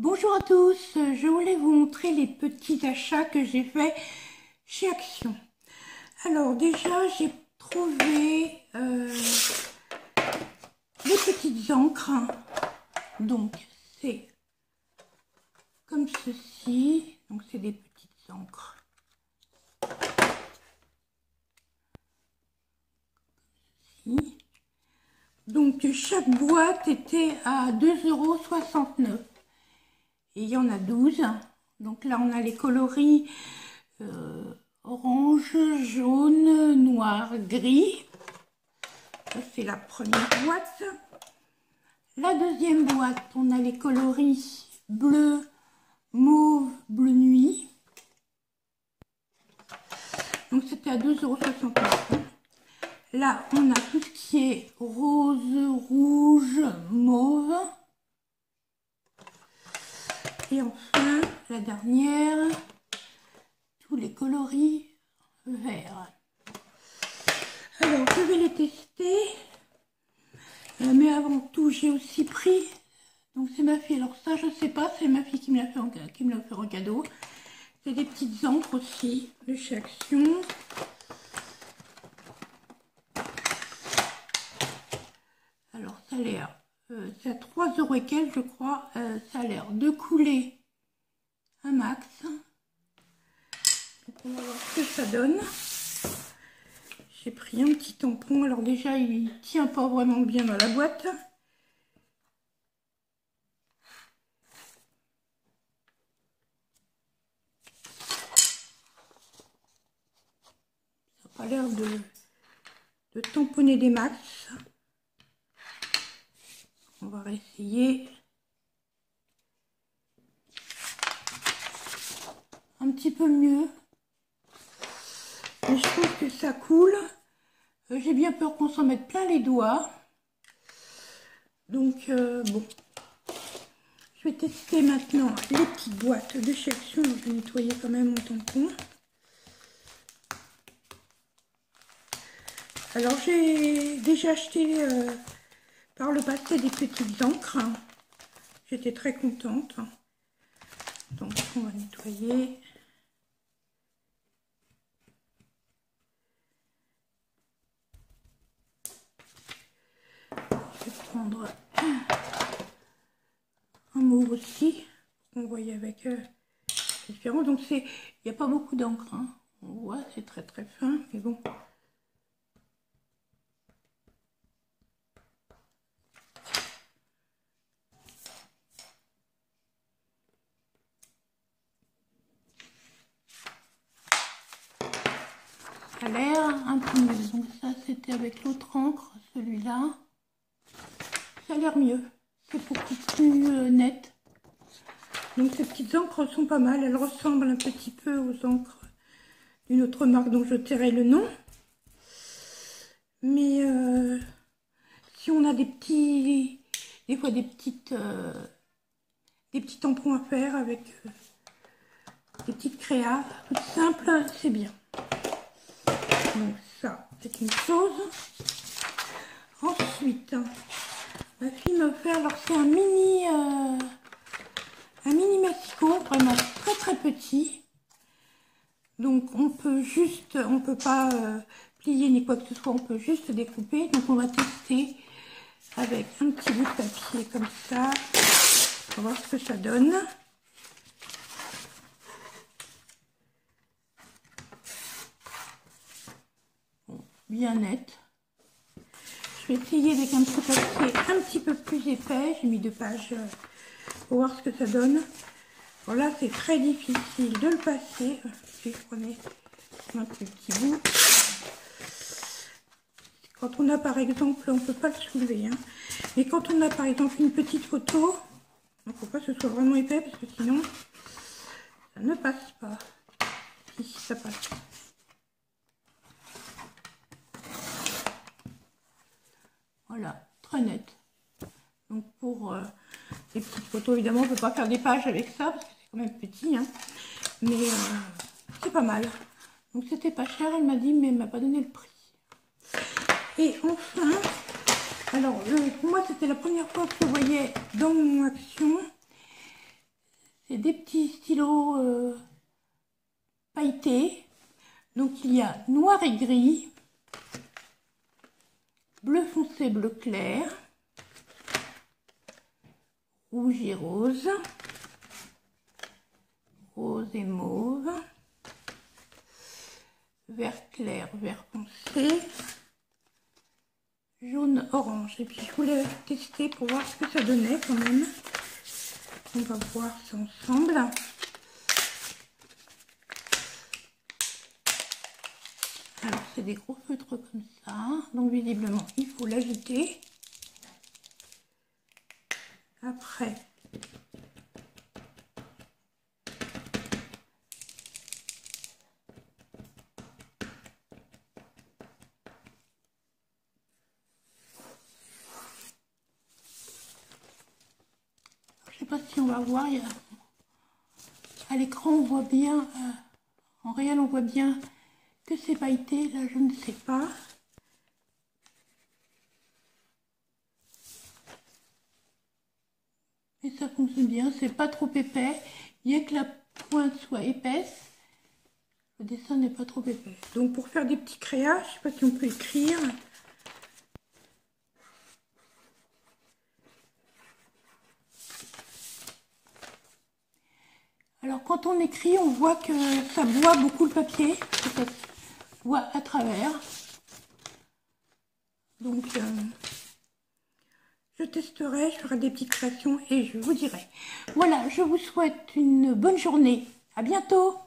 Bonjour à tous, je voulais vous montrer les petits achats que j'ai fait chez Action. Alors déjà j'ai trouvé des petites encres, donc c'est comme ceci, donc c'est des petites encres. Donc chaque boîte était à 2,69 €. Et il y en a 12. Donc là, on a les coloris orange, jaune, noir, gris. Ça, c'est la première boîte. La deuxième boîte, on a les coloris bleu, mauve, bleu nuit. Donc c'était à 2,69 €. Là, on a tout ce qui est rose, rouge, mauve. Et enfin, la dernière, tous les coloris verts. Alors, je vais les tester. Mais avant tout, j'ai aussi pris, donc c'est ma fille, alors ça, je ne sais pas, c'est ma fille qui me l'a fait en cadeau. C'est des petites encres aussi, de chez Action. Alors, ça a l'air... c'est à 3 € et quelques, je crois. Ça a l'air de couler un max. Donc on va voir ce que ça donne. J'ai pris un petit tampon. Alors déjà, il tient pas vraiment bien dans la boîte. Ça n'a pas l'air de tamponner des max. On va réessayer. Un petit peu mieux. Mais je trouve que ça coule. J'ai bien peur qu'on s'en mette plein les doigts. Donc, bon. Je vais tester maintenant les petites boîtes de chez Action. Je vais nettoyer quand même mon tampon. Alors, j'ai déjà acheté par le passé des petites encres. J'étais très contente. Donc, on va nettoyer. Je vais prendre un mauve aussi. On voyait avec différents. Donc, il n'y a pas beaucoup d'encre. Hein. On voit, c'est très très fin. Mais bon. Ça a l'air un peu mieux. Donc ça, c'était avec l'autre encre, celui-là. Ça a l'air mieux. C'est beaucoup plus net. Donc ces petites encres sont pas mal. Elles ressemblent un petit peu aux encres d'une autre marque dont je tairai le nom. Mais si on a des fois des petits tampons à faire avec des petites créas toutes simples, c'est bien. Donc ça, c'est une chose. Ensuite, ma fille m'a offert, alors c'est un mini massicot, vraiment très très petit. Donc on peut pas plier ni quoi que ce soit, on peut juste découper. Donc on va tester avec un petit bout de papier comme ça. On va voir ce que ça donne. Bon, bien net. Je vais essayer avec un petit papier un petit peu plus épais. J'ai mis 2 pages pour voir ce que ça donne. Alors là, c'est très difficile de le passer. Si je prenais un petit bout. Quand on a par exemple, on ne peut pas le soulever, hein, mais quand on a par exemple une petite photo, il ne faut pas que ce soit vraiment épais parce que sinon, ça ne passe pas. Ici, ça passe. Voilà, très net. Donc pour les petites photos, évidemment, on ne peut pas faire des pages avec ça, parce que c'est quand même petit, hein. Mais c'est pas mal. Donc c'était pas cher, elle m'a dit, mais elle m'a pas donné le prix. Et enfin, alors pour moi c'était la première fois que je voyais dans mon Action C'est des petits stylos pailletés. Donc il y a noir et gris, bleu foncé, bleu clair, rouge et rose, rose et mauve, vert clair, vert foncé, jaune, orange. Et puis je voulais tester pour voir ce que ça donnait quand même. On va voir ça ensemble. Alors c'est des gros feutres comme ça, donc visiblement il faut l'agiter. Après, je sais pas si on va voir, à l'écran on voit bien, en réel on voit bien que c'est pailleté, là je ne sais pas. Et ça fonctionne bien, c'est pas trop épais, il y a que la pointe soit épaisse. Le dessin n'est pas trop épais. Donc pour faire des petits créas, je sais pas si on peut écrire. Alors quand on écrit, on voit que ça boit beaucoup le papier, que ça se voit à travers. Donc je testerai, je ferai des petites créations et je vous dirai. Voilà, je vous souhaite une bonne journée. À bientôt!